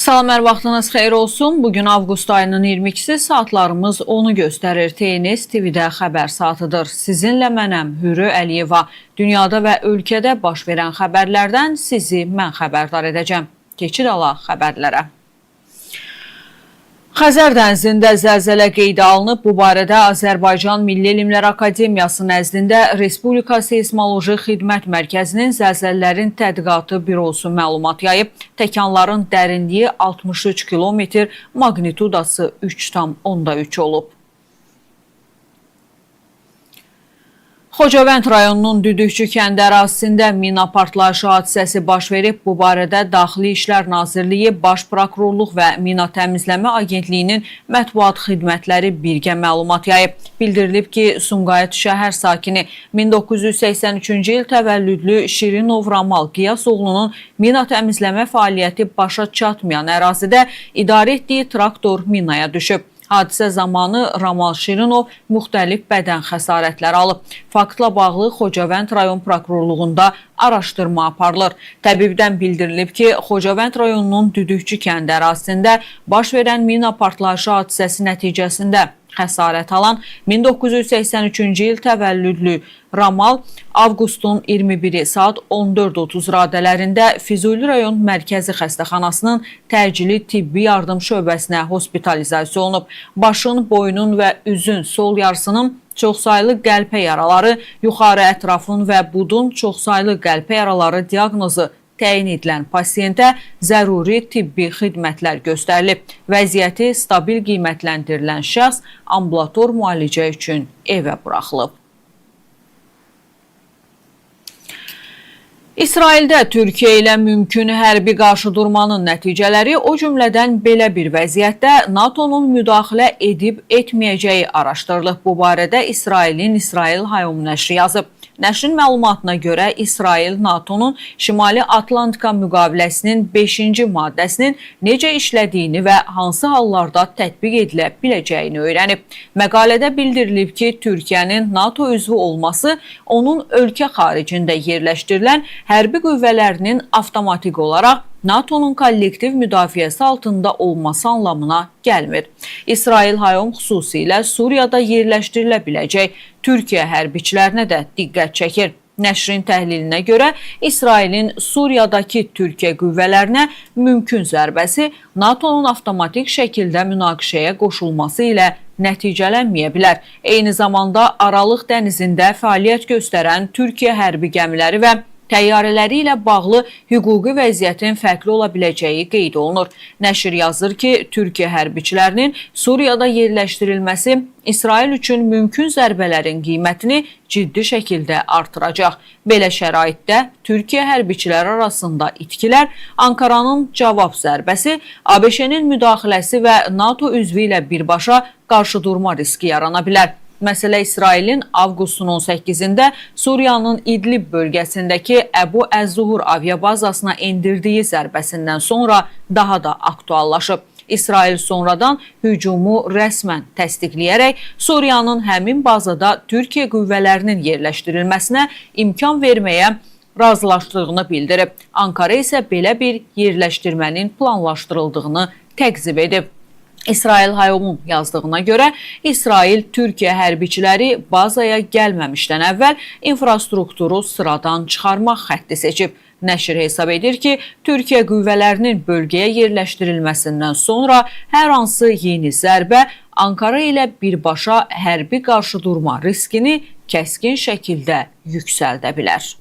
Salam, hər vaxtınız xeyir olsun. Bugün avqust ayının 22-si, saatlarımız onu göstərir. TNS TV-də xəbər saatıdır. Sizinlə mənəm Hürü Əliyeva. Dünyada və ölkədə baş verən xəbərlərdən sizi mən xəbərdar edəcəm. Keçid ala xəbərlərə. Xəzər dənizində zəlzələ qeydə alınıb. Bu barədə Azərbaycan Milli Elmlər Akademiyası nəzdində Respublika Seysmoloji Xidmət Mərkəzinin Zəlzələlərin Tədqiqatı Bürosu məlumat yayıb. Təkanların dərinliyi 63 km, magnitudası 3,3 olub. Xocavənd rayonunun Düdükçü kəndi ərazisində mina partlayışı hadisəsi baş verib. Bu barədə Daxili İşlər Nazirliyi, Baş Prokurorluq və Mina Təmizləmə Agentliyinin mətbuat xidmətləri birgə məlumat yayıb. Bildirilib ki, Sumqayıt şəhər sakini 1983-cü il təvəllüdlü Şirinov Ramal Qiyasoğlunun mina təmizləmə fəaliyyəti başa çatmayan ərazidə idarə etdiyi traktor minaya düşüb. Hadisə zamanı Ramal Şirinov müxtəlif bədən xəsarətləri alıb. Faktla bağlı Xocavənd rayon prokurorluğunda araşdırma aparılır. Təbibdən bildirilib ki, Xocavənd rayonunun Düdükçü kəndi ərazisində baş verən mina partlayışı hadisəsi nəticəsində xəsarət alan 1983-cü il təvəllüdlü Ramal avqustun 21-i saat 14:30 radələrində Füzuli rayon mərkəzi xəstəxanasının təcili tibbi yardım şöbəsinə hospitalizasiya olunub. Başın, boynun və üzün sol yarısının çoxsaylı qəlpə yaraları, yuxarı ətrafın və budun çoxsaylı qəlpə yaraları diaqnozu təyin edilən pasiyentə zəruri tibbi xidmətlər göstərilib. Vəziyyəti stabil qiymətləndirilən şəxs ambulator müalicə üçün evə buraxılıb. İsraildə Türkiyə ilə mümkün hərbi qarşıdurmanın nəticələri, o cümlədən belə bir vəziyyətdə NATO-nun müdaxilə edib etməyəcəyi araşdırılıb. Bu barədə İsrailin İsrail Hayom nəşri yazıb. Nəşrin məlumatına görə İsrail NATO-nun Şimali Atlantika müqaviləsinin 5-ci maddəsinin necə işlədiyini və hansı hallarda tətbiq edilə biləcəyini öyrənib. Məqalədə bildirilib ki, Türkiyənin NATO üzvü olması onun ölkə xaricində yerləşdirilən hərbi qüvvələrinin avtomatik olaraq NATO'nun kollektiv müdafiəsi altında olması anlamına gəlmir. İsrail Hayom xüsusilə Suriyada yerləşdirilə biləcək Türkiyə hərbiçilərinə də diqqət çəkir. Nəşrin təhlilinə görə İsrailin Suriyadakı Türkiyə qüvvələrinə mümkün zərbəsi NATO'nun avtomatik şəkildə münaqişəyə qoşulması ilə nəticələnməyə bilər. Eyni zamanda Aralıq dənizində fəaliyyət göstərən Türkiyə hərbi gəmiləri və təyyarələri ilə bağlı hüquqi vəziyyətin fərqli ola biləcəyi qeyd olunur. Nəşr yazır ki, Türkiyə hərbiçilərinin Suriyada yerləşdirilməsi İsrail üçün mümkün zərbələrin qiymətini ciddi şəkildə artıracaq. Belə şəraitdə Türkiyə hərbiçiləri arasında itkilər, Ankaranın cavab zərbəsi, ABŞ-nin müdaxiləsi və NATO üzvü ilə birbaşa qarşıdurma riski yarana bilər. Məsələ İsrailin avqustun 18-də Suriyanın İdlib bölgəsindəki Əbu Əz-Zuhur aviabazasına endirdiyi zərbəsindən sonra daha da aktuallaşıb. İsrail sonradan hücumu rəsmən təsdiqləyərək Suriyanın həmin bazada Türkiyə qüvvələrinin yerləşdirilməsinə imkan verməyə razılaşdığını bildirib. Ankara isə belə bir yerləşdirmənin planlaşdırıldığını təqzib edib. İsrail Hayomun yazdığına görə İsrail Türkiyə hərbiçiləri bazaya gəlməmişdən əvvəl infrastrukturu sıradan çıxarmaq xətti seçib. Nəşr hesab edir ki, Türkiyə qüvvələrinin bölgəyə yerləşdirilməsindən sonra hər hansı yeni zərbə Ankara ilə birbaşa hərbi qarşıdurma riskini kəskin şəkildə yüksəldə bilər.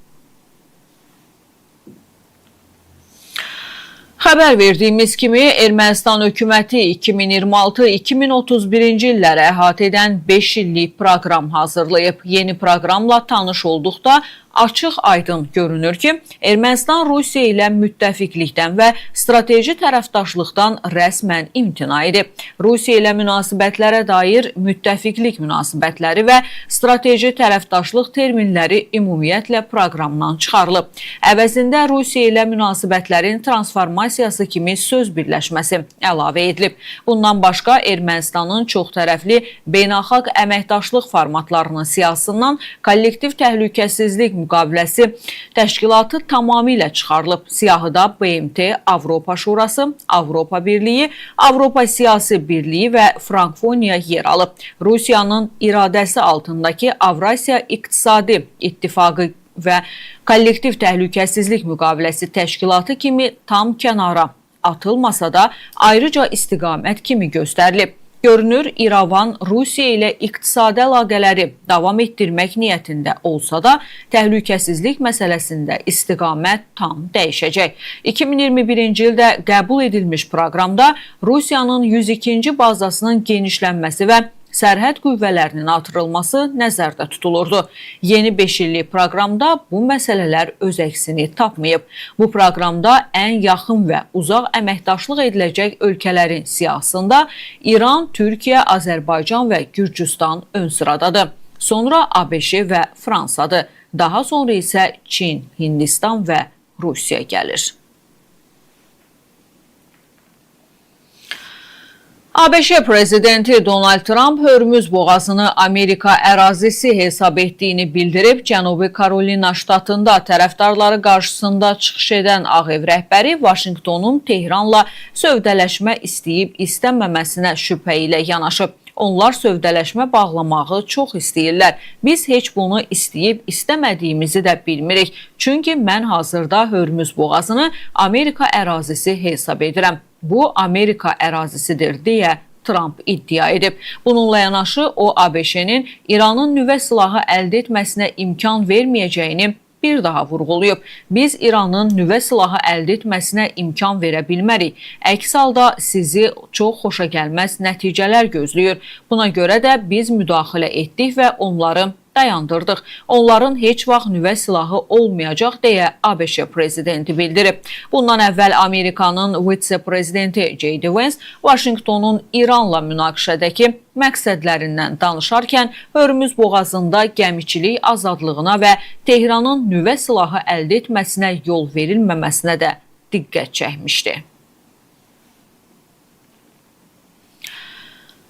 Xəbər verdiyimiz kimi, Ermənistan hökuməti 2026-2031-ci illərə əhatə edən 5 illik proqram hazırlayıb. Yeni proqramla tanış olduqda açıq aydın görünür ki, Ermənistan Rusiya ilə müttəfiqlikdən və strateji tərəfdaşlıqdan rəsmən imtina edib. Rusiya ilə münasibətlərə dair müttəfiqlik münasibətləri və strateji tərəfdaşlıq terminləri ümumiyyətlə proqramdan çıxarılıb. Əvəzində Rusiya ilə münasibətlərin transformasiyası kimi söz birləşməsi əlavə edilib. Bundan başqa Ermənistanın çoxtərəfli beynəlxalq əməkdaşlıq formatlarının siyasından kollektiv təhlükəsizlik Müqaviləsi təşkilatı tamamilə çıxarılıb. Siyahıda BMT, Avropa Şurası, Avropa Birliyi, Avropa Siyasi Birliyi və Frankfoniya yer alıb. Rusiyanın iradəsi altındakı Avrasiya İqtisadi İttifaqı və Kollektiv Təhlükəsizlik Müqaviləsi təşkilatı kimi tam kənara atılmasa da ayrıca istiqamət kimi göstərilib. Görünür, İrəvan Rusiya ilə iqtisadi əlaqələri davam etdirmək niyyətində olsa da, təhlükəsizlik məsələsində istiqamət tam dəyişəcək. 2021-ci ildə qəbul edilmiş proqramda Rusiyanın 102-ci bazasının genişlənməsi və sərhəd qüvvələrinin artırılması nəzərdə tutulurdu. Yeni 5 illik proqramda bu məsələlər öz əksini tapmayıb. Bu proqramda ən yaxın və uzaq əməkdaşlıq ediləcək ölkələrin siyahısında İran, Türkiyə, Azərbaycan və Gürcüstan ön sıradadır. Sonra ABŞ və Fransadır. Daha sonra isə Çin, Hindistan və Rusiya gəlir. ABŞ prezidenti Donald Trump Hörmüz boğazını Amerika ərazisi hesab etdiyini bildirib. Cənubi Karolina ştatında tərəfdarları qarşısında çıxış edən Ağ Ev rəhbəri Vaşinqtonun Tehranla sövdələşmə istəyib istəməməsinə şübhə ilə yanaşıb. Onlar sövdələşmə bağlamağı çox istəyirlər. Biz heç bunu istəyib istəmədiyimizi də bilmirik. Çünki mən hazırda Hörmüz boğazını Amerika ərazisi hesab edirəm. Bu Amerika ərazisidir deyə Trump iddia edib. Bununla yanaşı o ABŞ-nin İranın nüvə silahı əldə etməsinə imkan verməyəcəyini bir daha vurğulayıb. Biz İranın nüvə silahı əldə etməsinə imkan verə bilmərik. Əks halda sizi çox xoşa gəlməz nəticələr gözləyir. Buna görə də biz müdaxilə etdik və onları dayandırdıq. Onların heç vaxt nüvə silahı olmayacaq deyə ABŞ prezidenti bildirib. Bundan əvvəl Amerikanın vitse-prezidenti J.D. Vance Vaşinqtonun İranla münaqişədəki məqsədlərindən danışarkən Hörmüz boğazında gəmiçilik azadlığına və Tehranın nüvə silahı əldə etməsinə yol verilməməsinə də diqqət çəkmişdi.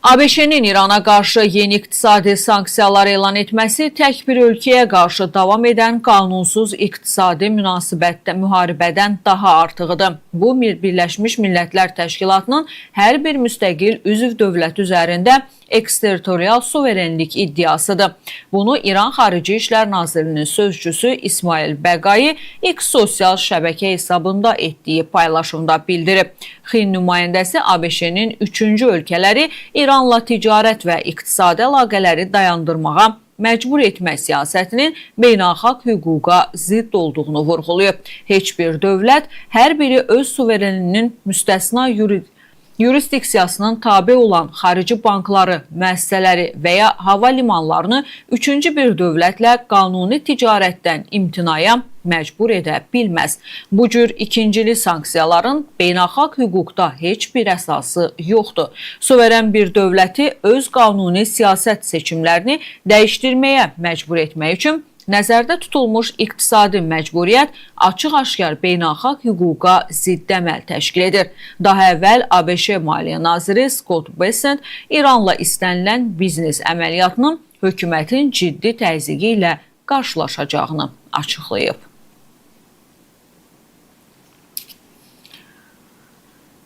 ABŞ-nin İrana qarşı yeni iqtisadi sanksiyalar elan etməsi tək bir ölkəyə qarşı davam edən qanunsuz iqtisadi müharibədən daha artığıdır. Bu, Birləşmiş Millətlər Təşkilatının hər bir müstəqil üzv dövlət üzərində eksterritorial suverenlik iddiasıdır. Bunu İran Xarici İşlər Nazirinin sözcüsü İsmail Bəqai X sosial şəbəkə hesabında etdiyi paylaşımda bildirib. Xin nümayəndəsi ABŞ-nin 3-cü ölkələri İranla ticarət və iqtisadi əlaqələri dayandırmağa məcbur etmə siyasətinin beynəlxalq hüquqa zidd olduğunu vurğulayıb. Heç bir dövlət hər biri öz suvereninin müstəsna yurisdiksiyasının tabe olan xarici bankları, müəssisələri və ya hava limanlarını üçüncü bir dövlətlə qanuni ticarətdən imtinaya məcbur edə bilməz. Bu cür ikincili sanksiyaların beynəlxalq hüquqda heç bir əsası yoxdur. Suveren bir dövləti öz qanuni siyasət seçimlərini dəyişdirməyə məcbur etmək üçün nəzərdə tutulmuş iqtisadi məcburiyyət açıq-aşkar beynəlxalq hüquqa zidd əməl təşkil edir. Daha əvvəl ABŞ Maliyyə Naziri Scott Bessent İranla istənilən biznes əməliyyatının hökumətin ciddi təzyiqi ilə qarşılaşacağını açıqlayıb.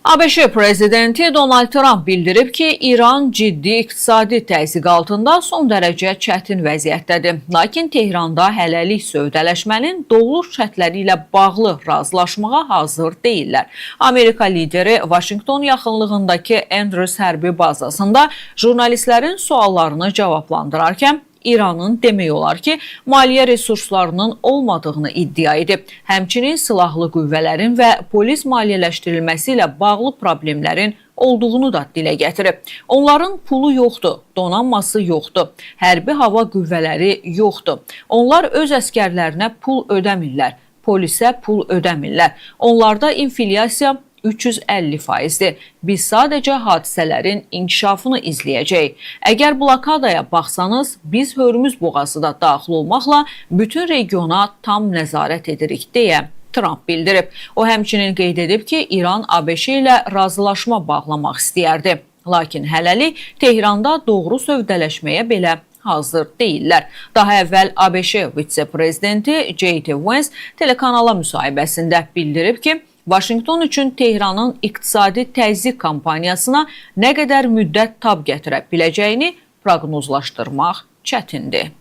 ABŞ prezidenti Donald Trump bildirib ki, İran ciddi iqtisadi təzyiq altında son dərəcə çətin vəziyyətdədir. Lakin Tehranda hələlik sövdələşmənin doğru şərtləri ilə bağlı razılaşmağa hazır deyirlər. Amerika lideri Vaşinqton yaxınlığındakı Andrews hərbi bazasında jurnalistlərin suallarını cavablandırarkən İranın demək olar ki, maliyyə resurslarının olmadığını iddia edib. Həmçinin silahlı qüvvələrin və polis maliyyələşdirilməsi ilə bağlı problemlərin olduğunu da dilə gətirib. Onların pulu yoxdur, donanması yoxdur, hərbi hava qüvvələri yoxdur. Onlar öz əskərlərinə pul ödəmirlər, polisə pul ödəmirlər. Onlarda inflyasiya 350%'dir. Biz sadəcə hadisələrin inkişafını izləyəcəyik. Əgər blokadaya baxsanız, biz Hörmüz boğazı da daxil olmaqla bütün regiona tam nəzarət edirik deyə Trump bildirib. O həmçinin qeyd edib ki, İran ABŞ ilə razılaşma bağlamaq istəyərdi. Lakin hələlik Tehranda doğru sövdələşməyə belə hazır deyirlər. Daha əvvəl ABŞ vitse-prezidenti J.D. Vance telekanala müsahibəsində bildirib ki, Vaşinqton üçün Tehranın iqtisadi təzyiq kampaniyasına nə qədər müddət tab gətirə biləcəyini proqnozlaşdırmaq çətindir.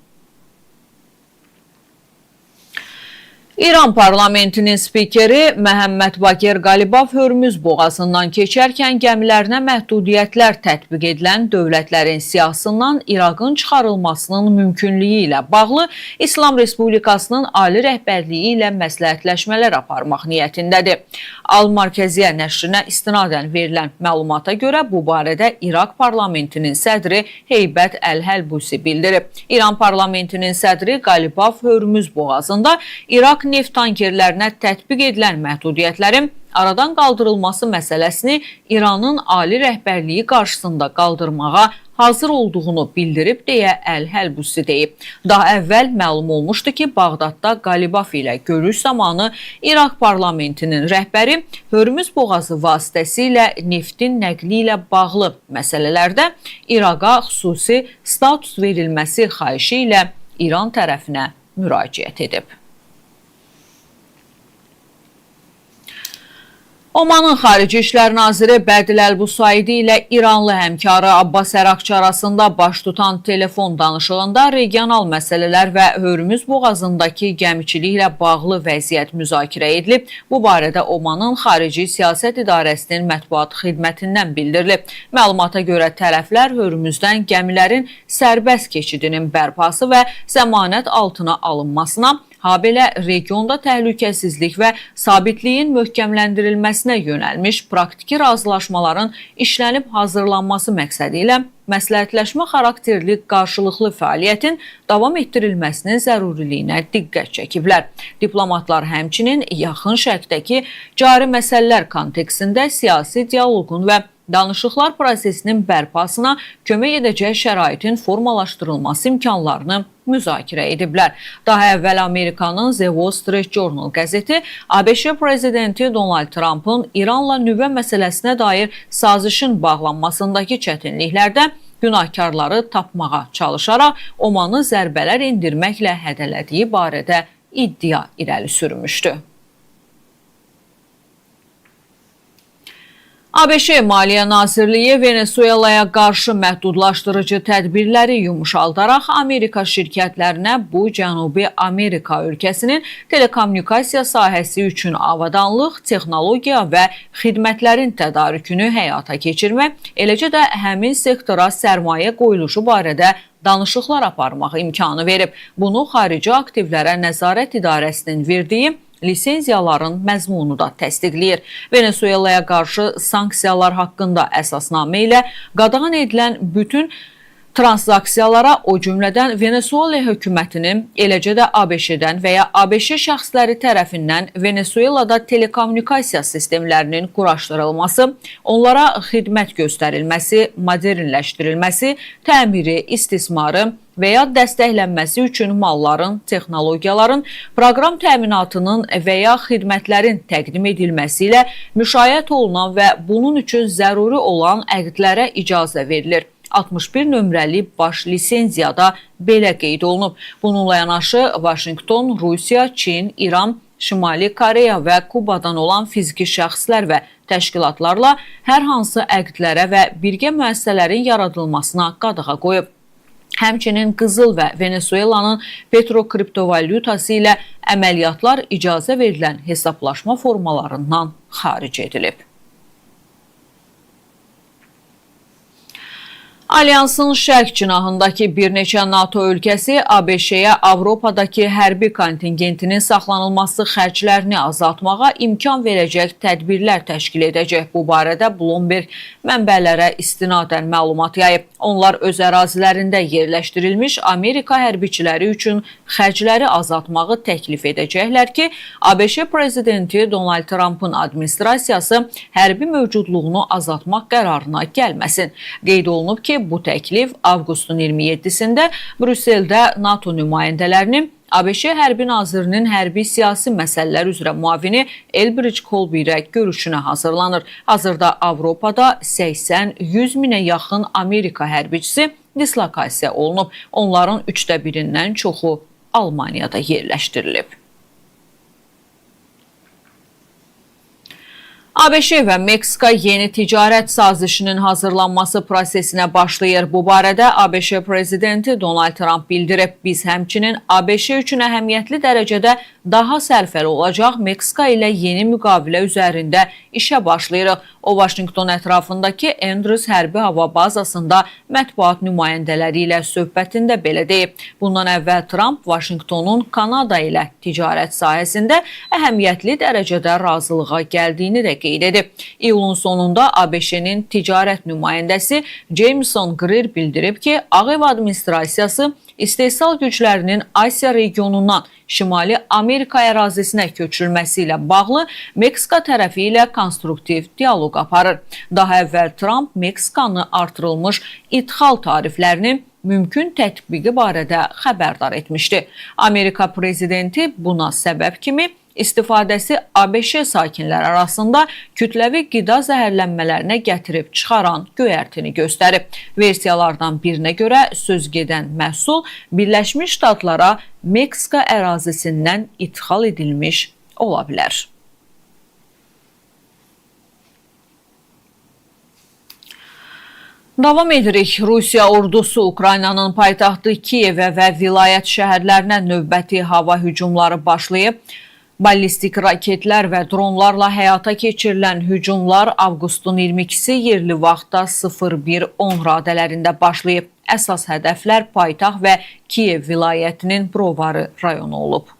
İran parlamentinin spikeri Məhəmməd Bakir Qalibov Hörmüz boğazından keçərkən gəmilərinə məhdudiyyətlər tətbiq edilən dövlətlərin siyahısından İraqın çıxarılmasının mümkünlüyü ilə bağlı İslam Respublikasının ali rəhbərliyi ilə məsləhətləşmələr aparmaq niyyətindədir. Al-Markəziyyə nəşrinə istinadən verilən məlumata görə bu barədə İraq parlamentinin sədri Heybət Əl-Həlbusi bildirib. İran parlamentinin sədri Qalibov Hörmüz boğazında İraq neft tankerlərinə tətbiq edilən məhdudiyyətlərin aradan qaldırılması məsələsini İranın ali rəhbərliyi qarşısında qaldırmağa hazır olduğunu bildirib deyə Əl-Həlbusi deyib. Daha əvvəl məlum olmuşdu ki, Bağdadda Qalibov ilə görüş zamanı İraq parlamentinin rəhbəri Hörmüz boğazı vasitəsilə neftin nəqli ilə bağlı məsələlərdə İraqa xüsusi status verilməsi xahişi ilə İran tərəfinə müraciət edib. Omanın Xarici İşlər Naziri Bədil Əl-Busaidi ilə İranlı həmkarı Abbas Əraqçı arasında baş tutan telefon danışığında regional məsələlər və Hörmüz boğazındakı gəmiçiliklə bağlı vəziyyət müzakirə edilib. Bu barədə Omanın Xarici Siyasət İdarəsinin mətbuat xidmətindən bildirilib. Məlumata görə tərəflər Hörmüzdən gəmilərin sərbəst keçidinin bərpası və zəmanət altına alınmasına, habelə regionda təhlükəsizlik və sabitliyin möhkəmləndirilməsinə yönəlmiş praktiki razılaşmaların işlənib hazırlanması məqsədi ilə məsləhətləşmə xarakterli qarşılıqlı fəaliyyətin davam etdirilməsinin zəruriliyinə diqqət çəkiblər. Diplomatlar həmçinin yaxın şərqdəki cari məsələlər kontekstində siyasi dialoqun və danışıqlar prosesinin bərpasına kömək edəcək şəraitin formalaşdırılması imkanlarını müzakirə ediblər. Daha əvvəl Amerikanın The Wall Street Journal qəzeti ABŞ prezidenti Donald Trump'ın İranla nüvə məsələsinə dair sazişin bağlanmasındakı çətinliklərdə günahkarları tapmağa çalışaraq Omanı zərbələr endirməklə hədələdiyi barədə iddia irəli sürmüşdü. ABŞ Maliyyə Nazirliyi Venezuelaya qarşı məhdudlaşdırıcı tədbirləri yumuşaldaraq Amerika şirkətlərinə bu Cənubi Amerika ölkəsinin telekommunikasiya sahəsi üçün avadanlıq, texnologiya və xidmətlərin tədarükünü həyata keçirmək, eləcə də həmin sektora sərmayə qoyuluşu barədə danışıqlar aparmaq imkanı verib. Bunu Xarici Aktivlərə Nəzarət İdarəsinin verdiyi lisenziyaların məzmunu da təsdiqləyir. Venezuelaya qarşı sanksiyalar haqqında əsasnamə ilə qadağan edilən bütün transaksiyalara, o cümlədən Venezuela hökumətinin, eləcə də ABŞ-dən və ya ABŞ şəxsləri tərəfindən Venezuelada telekommunikasiya sistemlərinin quraşdırılması, onlara xidmət göstərilməsi, modernləşdirilməsi, təmiri, istismarı və ya dəstəklənməsi üçün malların, texnologiyaların, proqram təminatının və ya xidmətlərin təqdim edilməsi ilə müşayiət olunan və bunun üçün zəruri olan əqdlərə icazə verilir. 61 nömrəli baş lisenziyada belə qeyd olunub. Bununla yanaşı Vaşinqton, Rusiya, Çin, İran, Şimali Koreya və Kubadan olan fiziki şəxslər və təşkilatlarla hər hansı əqdlərə və birgə müəssisələrin yaradılmasına qadağa qoyub. Həmçinin Qızıl və Venezuelanın petro-kriptovalyutası ilə əməliyyatlar icazə verilən hesablaşma formalarından xaric edilib. Alyansın şərq cinahındakı bir neçə NATO ölkəsi ABŞ-yə Avropadakı hərbi kontingentinin saxlanılması xərclərini azaltmağa imkan verəcək tədbirlər təşkil edəcək. Bu barədə Bloomberg mənbələrə istinadən məlumat yayıb. Onlar öz ərazilərində yerləşdirilmiş Amerika hərbiçiləri üçün xərcləri azaltmağı təklif edəcəklər ki, ABŞ prezidenti Donald Trump'ın administrasiyası hərbi mövcudluğunu azaltmaq qərarına gəlməsin. Qeyd olunub ki, bu təklif avqustun 27-sində Brüsseldə NATO nümayəndələrinin ABŞ Hərbi Nazirinin hərbi siyasi məsələlər üzrə müavini Elbridge Colby ilə görüşünə hazırlanır. Hazırda Avropada 80-100 minə yaxın Amerika hərbiçisi dislokasiya olunub. Onların 1/3-dən çoxu Almaniyada yerləşdirilib. ABŞ və Meksika yeni ticarət sazişinin hazırlanması prosesinə başlayır. Bu barədə ABŞ prezidenti Donald Trump bildirib. Biz həmçinin ABŞ üçün əhəmiyyətli dərəcədə daha sərfəli olacaq Meksika ilə yeni müqavilə üzərində işə başlayırıq. O, Vaşinqton ətrafındakı Andrews hərbi hava bazasında mətbuat nümayəndələri ilə söhbətində belə deyib. Bundan əvvəl Trump Vaşinqtonun Kanada ilə ticarət sahəsində əhəmiyyətli dərəcədə razılığa gəldiyini də qeyd edib. İyulun sonunda ABŞ-nin ticarət nümayəndəsi Jameson Greer bildirib ki, Ağ Ev administrasiyası istehsal güclərinin Asiya regionundan Şimali Amerika ərazisinə köçürülməsi ilə bağlı Meksika tərəfi ilə konstruktiv dialoq aparır. Daha əvvəl Trump Meksikanı artırılmış idxal tariflərinin mümkün tətbiqi barədə xəbərdar etmişdi. Amerika prezidenti buna səbəb kimi istifadəsi ABŞ sakinləri arasında kütləvi qida zəhərlənmələrinə gətirib çıxaran göyərtini göstərib. Versiyalardan birinə görə söz gedən məhsul Birləşmiş Ştatlara Meksika ərazisindən idxal edilmiş ola bilər. Davam edirik. Rusiya ordusu Ukraynanın paytaxtı Kiyevə və vilayət şəhərlərinə növbəti hava hücumları başlayıb. Ballistik raketlər və dronlarla həyata keçirilən hücumlar avqustun 22-si yerli vaxtda 01:10 radələrində başlayıb. Əsas hədəflər paytaxt və Kiyev vilayətinin Brovarı rayonu olub.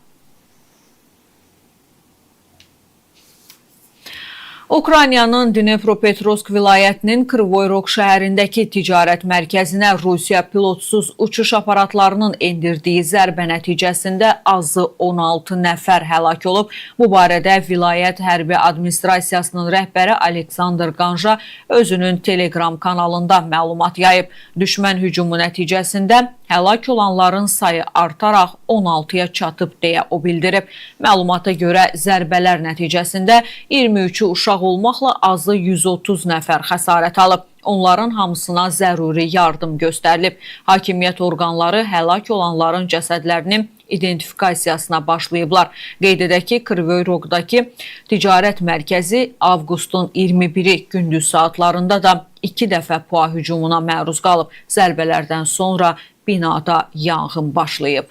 Ukraynanın Dnepropetrovsk vilayətinin Krivoy Rog şəhərindəki ticarət mərkəzinə Rusiya pilotsuz uçuş aparatlarının endirdiyi zərbə nəticəsində azı 16 nəfər həlak olub. Bu barədə vilayət hərbi administrasiyasının rəhbəri Aleksandr Qanja özünün Telegram kanalında məlumat yayıb. Düşmən hücumu nəticəsində həlak olanların sayı artaraq 16-ya çatıb deyə o bildirib. Məlumata görə zərbələr nəticəsində 23 uşaq olmaqla azı 130 nəfər xəsarət alıb. Onların hamısına zəruri yardım göstərilib. Hakimiyyət orqanları həlak olanların cəsədlərinin identifikasiyasına başlayıblar. Qeyd edək ki, Krivoy Rogdakı ticarət mərkəzi avqustun 21-i gündüz saatlarında da 2 dəfə PUA hücumuna məruz qalıb. Zərbələrdən sonra binada yanğın başlayıb.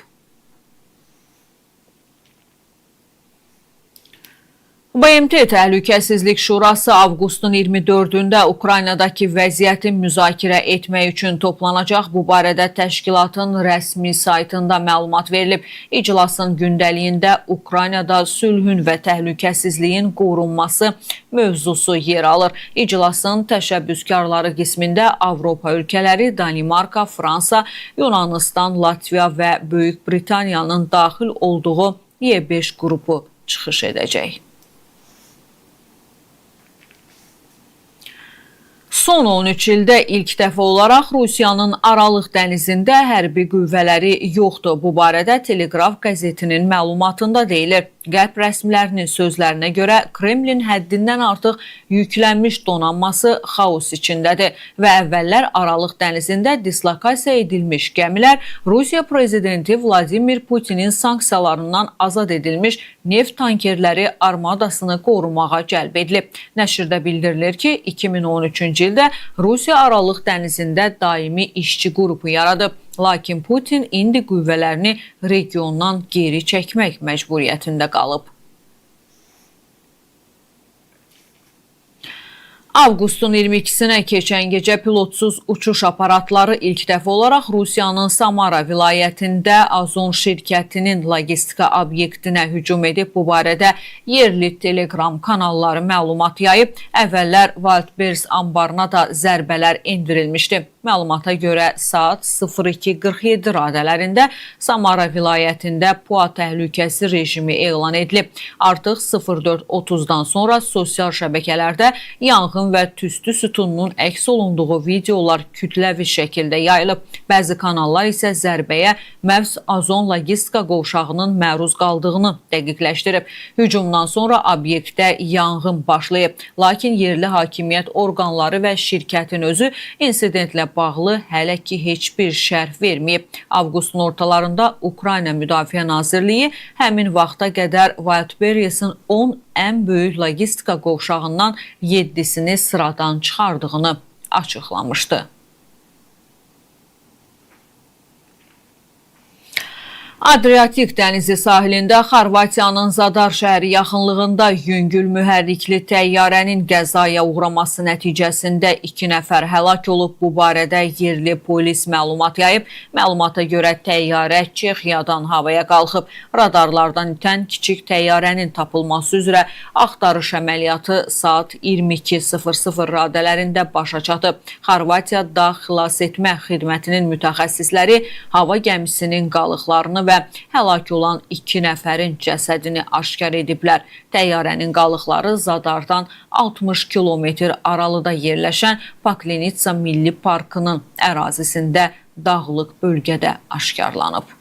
BMT Təhlükəsizlik Şurası avqustun 24-də Ukraynadakı vəziyyəti müzakirə etmək üçün toplanacaq. Bu barədə təşkilatın rəsmi saytında məlumat verilib. İclasın gündəliyində Ukraynada sülhün və təhlükəsizliyin qorunması mövzusu yer alır. İclasın təşəbbüskarları qismində Avropa ölkələri, Danimarka, Fransa, Yunanistan, Latviya və Böyük Britaniyanın daxil olduğu Y5 qrupu çıxış edəcək. Son 13 ildə ilk dəfə olaraq Rusiyanın Aralıq dənizində hərbi qüvvələri yoxdur. Bu barədə Telegraf qəzetinin məlumatında deyilir. Qərb rəsmilərinin sözlərinə görə Kremlin həddindən artıq yüklənmiş donanması xaos içindədir və əvvəllər Aralıq dənizində dislokasiya edilmiş gəmilər Rusiya prezidenti Vladimir Putinin sanksiyalarından azad edilmiş neft tankerləri armadasını qorumağa cəlb edilib. Nəşrdə bildirilir ki, 2013-cü ildə Rusiya Aralıq dənizində daimi işçi qrupu yaradıb. Lakin Putin indi qüvvələrini regiondan geri çəkmək məcburiyyətində qalıb. Avqustun 22-sinə keçən gecə pilotsuz uçuş aparatları ilk dəfə olaraq Rusiyanın Samara vilayətində Azon şirkətinin logistika obyektinə hücum edib. Bu barədə yerli Telegram kanalları məlumat yayıb. Əvvəllər Wildberries anbarına da zərbələr endirilmişdi. Məlumata görə saat 02:47 radələrində Samara vilayətində PUA təhlükəsi rejimi elan edilib. Artıq 04:30-dan sonra sosial şəbəkələrdə yanğın və tüstü sütununun əks olunduğu videolar kütləvi şəkildə yayılıb. Bəzi kanallar isə zərbəyə məhz Azon logistika qovşağının məruz qaldığını dəqiqləşdirib. Hücumdan sonra obyektdə yanğın başlayıb. Lakin yerli hakimiyyət orqanları və şirkətin özü insidentlə bağlı hələ ki heç bir şərh verməyib. Avqustun ortalarında Ukrayna Müdafiə Nazirliyi həmin vaxta qədər Wildberries-in 10 ən böyük logistika qovşağından 7-sini sıradan çıxardığını açıqlamışdı. Adriatik dənizi sahilində Xorvatiyanın Zadar şəhəri yaxınlığında yüngül mühərrikli təyyarənin qəzaya uğraması nəticəsində 2 nəfər həlak olub. Bu barədə yerli polis məlumat yayıb. Məlumata görə təyyarə Çexiyadan havaya qalxıb. Radarlardan itən kiçik təyyarənin tapılması üzrə axtarış əməliyyatı saat 22:00 radələrində başa çatıb. Xorvatiya Dağ Xilas Etmə Xidmətinin mütəxəssisləri hava gəmisinin qalıqlarını və həlak olan 2 nəfərin cəsədini aşkar ediblər. Təyyarənin qalıqları Zadardan 60 kilometr aralıda yerləşən Paklenitsa Milli Parkının ərazisində dağlıq bölgədə aşkarlanıb.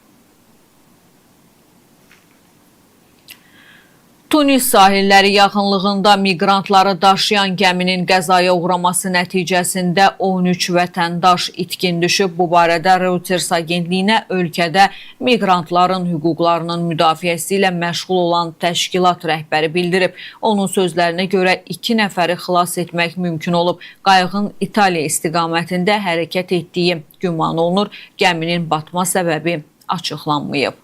Tunis sahilləri yaxınlığında miqrantları daşıyan gəminin qəzaya uğraması nəticəsində 13 vətəndaş itkin düşüb. Bu barədə Reuters agentliyinə ölkədə miqrantların hüquqlarının müdafiəsi ilə məşğul olan təşkilat rəhbəri bildirib. Onun sözlərinə görə 2 nəfəri xilas etmək mümkün olub. Qayığın İtaliya istiqamətində hərəkət etdiyi güman olunur. Gəminin batma səbəbi açıqlanmayıb.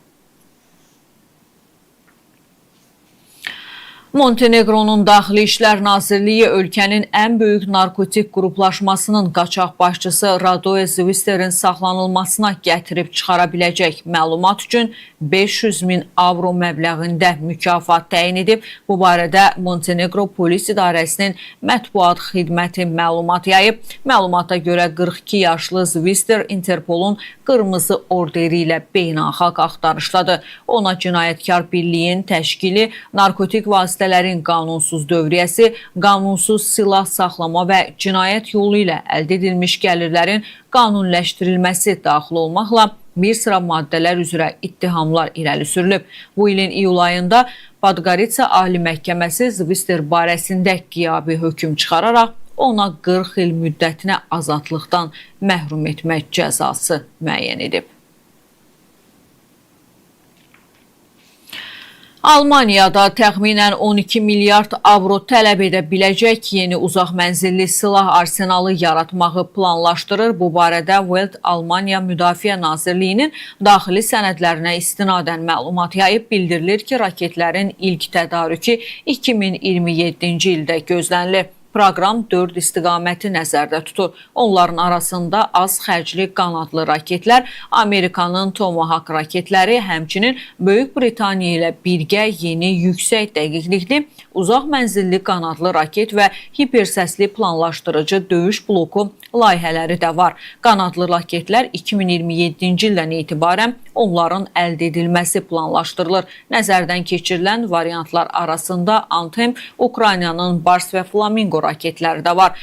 Montenegronun Daxili İşlər Nazirliyi ölkənin ən böyük narkotik qruplaşmasının qaçaq başçısı Radoe Zvisterin saxlanılmasına gətirib çıxara biləcək məlumat üçün 500.000 avro məbləğində mükafat təyin edib. Bu barədə Montenegro Polis İdarəsinin mətbuat xidməti məlumat yayıb. Məlumata görə 42 yaşlı Zvister Interpolun qırmızı orderi ilə beynəlxalq axtarışdadır. Ona cinayətkar birliyin təşkili, narkotik vasitələrin qanunsuz dövriyyəsi, qanunsuz silah saxlama və cinayət yolu ilə əldə edilmiş gəlirlərin qanunləşdirilməsi daxil olmaqla bir sıra maddələr üzrə ittihamlar irəli sürülüb. Bu ilin iyul ayında Podgoritsa Ali Məhkəməsi Zvister barəsində qiyabi hökm çıxararaq ona 40 il müddətinə azadlıqdan məhrum etmək cəzası müəyyən edib. Almaniyada təxminən 12 milyard avro tələb edə biləcək yeni uzaq mənzilli silah arsenalı yaratmağı planlaşdırır. Bu barədə Welt Almaniya Müdafiə Nazirliyinin daxili sənədlərinə istinadən məlumat yayıb. Bildirilir ki, raketlərin ilk tədarükü 2027-ci ildə gözlənilir. Proqram 4 istiqaməti nəzərdə tutur. Onların arasında az xərcli qanadlı raketlər, Amerikanın Tomahawk raketləri, həmçinin Böyük Britaniya ilə birgə yeni yüksək dəqiqlikli uzaq mənzilli qanadlı raket və hipersəsli planlaşdırıcı döyüş bloku layihələri də var. Qanadlı raketlər 2027-ci ildən etibarən onların əldə edilməsi planlaşdırılır. Nəzərdən keçirilən variantlar arasında Anthem, Ukraynanın Bars və Flamingo raketləri də var.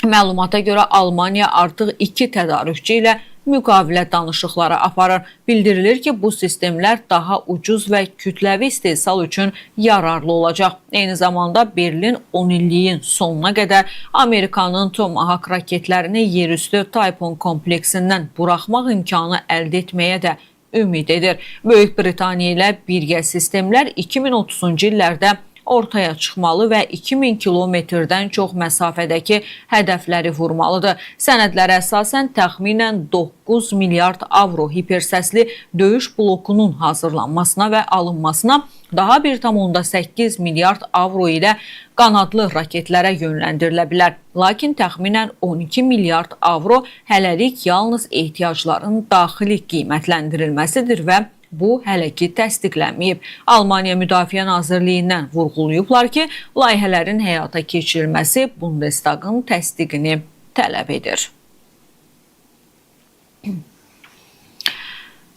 Məlumata görə Almaniya artıq 2 tədarükçü ilə müqavilə danışıqları aparır. Bildirilir ki, bu sistemlər daha ucuz və kütləvi istehsal üçün yararlı olacaq. Eyni zamanda Berlin 10 illiyin sonuna qədər Amerikanın Tomahawk raketlərini yerüstü Tayfun kompleksindən buraxmaq imkanı əldə etməyə də ümid edir. Böyük Britaniya ilə birgə sistemlər 2030-cu illərdə ortaya çıxmalı və 2000 kilometrdən çox məsafədəki hədəfləri vurmalıdır. Sənədlərə əsasən təxminən 9 milyard avro hipersəsli döyüş blokunun hazırlanmasına və alınmasına, daha 1,8 milyard avro ilə qanadlı raketlərə yönləndirilə bilər. Lakin təxminən 12 milyard avro hələlik yalnız ehtiyacların daxili qiymətləndirilməsidir və bu hələ ki təsdiqlənməyib. Almaniya Müdafiə Nazirliyindən vurğulayıblar ki, layihələrin həyata keçirilməsi Bundestagın təsdiqini tələb edir.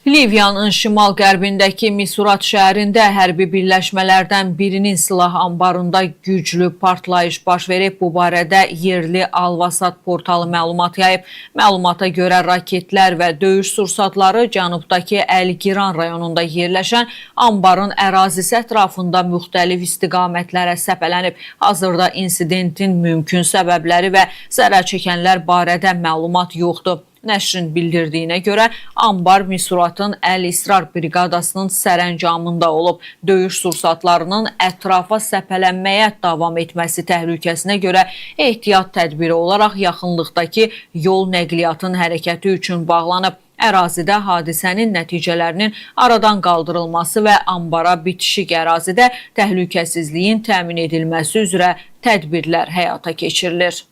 Liviyanın şimal-qərbindəki Misurat şəhərində hərbi birləşmələrdən birinin silah anbarında güclü partlayış baş verib. Bu barədə yerli Alvasat portalı məlumat yayıb. Məlumata görə raketlər və döyüş sursatları cənubdakı Əl-Giran rayonunda yerləşən anbarın ərazisi ətrafında müxtəlif istiqamətlərə səpələnib. Hazırda insidentin mümkün səbəbləri və zərər çəkənlər barədə məlumat yoxdur. Nəşrin bildirdiyinə görə anbar Misuratın Əl-İsrar briqadasının sərəncamında olub. Döyüş sursatlarının ətrafa səpələnməyə davam etməsi təhlükəsinə görə ehtiyat tədbiri olaraq yaxınlıqdakı yol nəqliyyatın hərəkəti üçün bağlanıb. Ərazidə hadisənin nəticələrinin aradan qaldırılması və anbara bitişik ərazidə təhlükəsizliyin təmin edilməsi üzrə tədbirlər həyata keçirilir.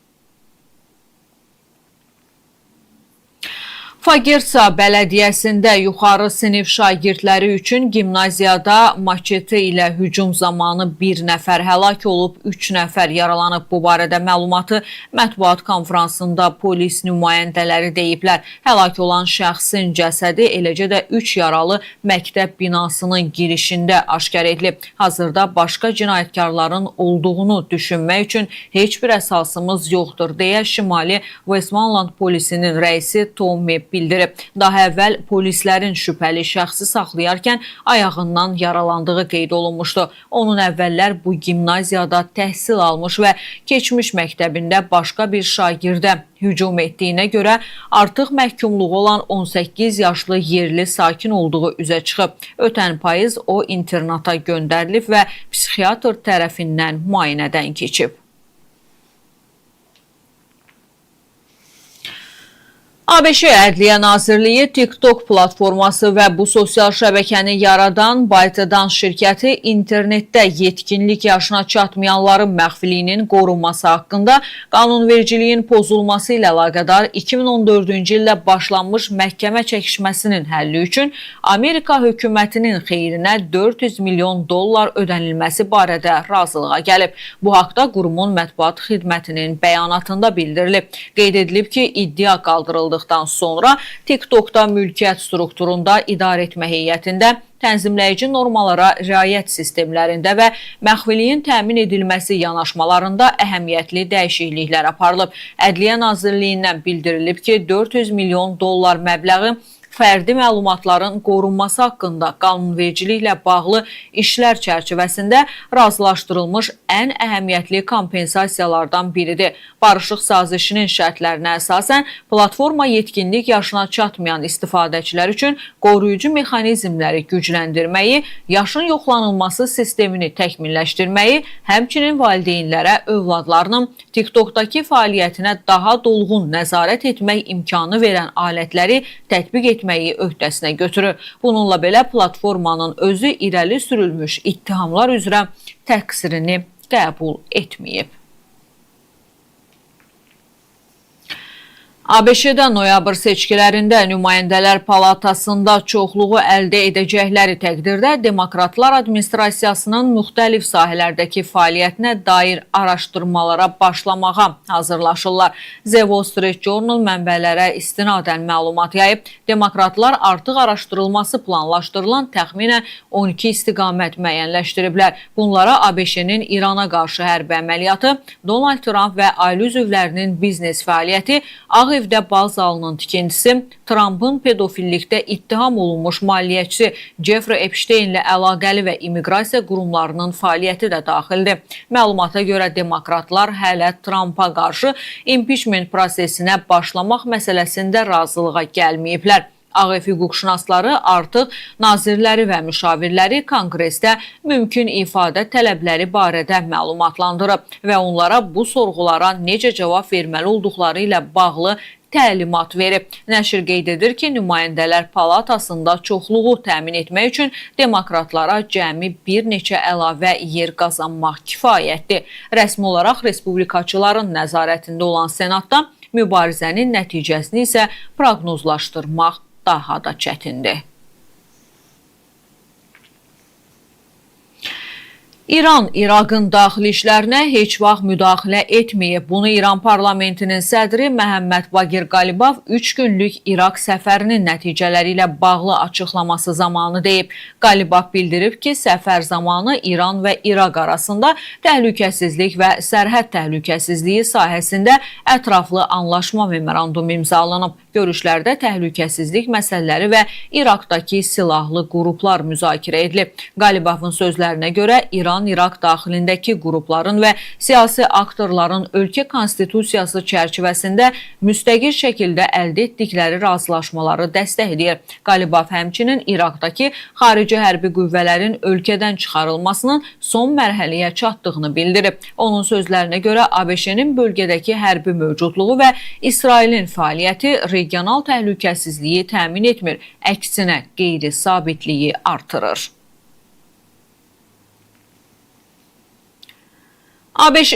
Fagirsa bələdiyyəsində yuxarı sinif şagirdləri üçün gimnaziyada maçeti ilə hücum zamanı bir nəfər həlak olub, 3 nəfər yaralanıb. Bu barədə məlumatı mətbuat konfransında polis nümayəndələri deyiblər. Həlak olan şəxsin cəsədi, eləcə də 3 yaralı məktəb binasının girişində aşkar edilib. Hazırda başqa cinayətkarların olduğunu düşünmək üçün heç bir əsasımız yoxdur, deyə Şimali Westmoreland polisinin rəisi Tommy bildirib. Daha əvvəl polislərin şübhəli şəxsi saxlayarkən ayağından yaralandığı qeyd olunmuşdu. Onun əvvəllər bu gimnaziyada təhsil almış və keçmiş məktəbində başqa bir şagirdə hücum etdiyinə görə artıq məhkumluğu olan 18 yaşlı yerli sakin olduğu üzə çıxıb. Ötən payız o internata göndərilib və psixiatr tərəfindən müayinədən keçib. ABŞ Ədliyyə Nazirliyi TikTok platforması və bu sosial şəbəkəni yaradan ByteDance şirkəti internetdə yetkinlik yaşına çatmayanların məxfiliyinin qorunması haqqında qanunvericiliyin pozulması ilə əlaqədar 2014-cü ildə başlanmış məhkəmə çəkişməsinin həlli üçün Amerika hökumətinin xeyrinə $400 milyon ödənilməsi barədə razılığa gəlib. Bu haqda qurumun mətbuat xidmətinin bəyanatında bildirilib. Qeyd edilib ki, iddia qaldırıldı. Sonra TikTok'da mülkiyyət strukturunda idarəetmə heyətində tənzimləyici normalara riayət sistemlərində və məxfiliyin təmin edilməsi yanaşmalarında əhəmiyyətli dəyişikliklər aparılıb. Ədliyyə Nazirliyindən bildirilib ki, $400 milyon məbləği fərdi məlumatların qorunması haqqında qanunvericiliklə bağlı işlər çərçivəsində razılaşdırılmış ən əhəmiyyətli kompensasiyalardan biridir. Barışıq sazişinin şərtlərinə əsasən platforma yetkinlik yaşına çatmayan istifadəçilər üçün qoruyucu mexanizmləri gücləndirməyi, yaşın yoxlanılması sistemini təkmilləşdirməyi, həmçinin valideynlərə övladlarının TikTok'dakı fəaliyyətinə daha dolğun nəzarət etmək imkanı verən alətləri tətbiq etməyi öhdəsinə götürür. Bununla belə platformanın özü irəli sürülmüş ittihamlar üzrə təqsirini qəbul etməyib. ABŞ-də noyabr seçkilərində nümayəndələr palatasında çoxluğu əldə edəcəkləri təqdirdə Demokratlar administrasiyasının müxtəlif sahələrdəki fəaliyyətinə dair araşdırmalara başlamağa hazırlaşırlar. The Wall Street Journal mənbələrə istinadən məlumat yayıb. Demokratlar artıq araşdırılması planlaşdırılan təxminən 12 istiqamət müəyyənləşdiriblər. Bunlara ABŞ-nin İrana qarşı hərbi əməliyyatı, Donald Trump və ailə üzvlərinin biznes fəaliyyəti, Ağ Evdə bal zalının tikintisi, Trumpın pedofillikdə ittiham olunmuş maliyyəçisi Jeffrey Epstein ilə əlaqəli və immiqrasiya qurumlarının fəaliyyəti də daxildir. Məlumata görə demokratlar hələ Trumpa qarşı impeachment prosesinə başlamaq məsələsində razılığa gəlməyiblər. Ağ Ev hüquqşünasları artıq nazirləri və müşavirləri konqresdə mümkün ifadə tələbləri barədə məlumatlandırıb və onlara bu sorğulara necə cavab verməli olduqları ilə bağlı təlimat verib. Nəşr qeyd edir ki, nümayəndələr palatasında çoxluğu təmin etmək üçün demokratlara cəmi bir neçə əlavə yer qazanmaq kifayətdir. Rəsmi olaraq respublikaçıların nəzarətində olan Senatda mübarizənin nəticəsini isə proqnozlaşdırmaq daha da çətindir. İran İraqın daxili işlərinə heç vaxt müdaxilə etməyib. Bunu İran parlamentinin sədri Məhəmməd Baqir Qalibov 3 günlük İraq səfərinin nəticələri ilə bağlı açıqlaması zamanı deyib. Qalibov bildirib ki, səfər zamanı İran və İraq arasında təhlükəsizlik və sərhəd təhlükəsizliyi sahəsində ətraflı anlaşma memorandumu imzalanıb. Görüşlərdə təhlükəsizlik məsələləri və İraqdakı silahlı qruplar müzakirə edilib. Qalibovun sözlərinə görə İran-İraq daxilindəki qrupların və siyasi aktorların ölkə konstitusiyası çərçivəsində müstəqil şəkildə əldə etdikləri razılaşmaları dəstəkləyir. Qalibov həmçinin İraqdakı xarici hərbi qüvvələrin ölkədən çıxarılmasının son mərhələyə çatdığını bildirib. Onun sözlərinə görə ABŞ-nin bölgədəki hərbi mövcudluğu və İsrailin fəaliyyəti regional təhlükəsizliyi təmin etmir, əksinə qeyri-sabitliyi artırır. ABŞ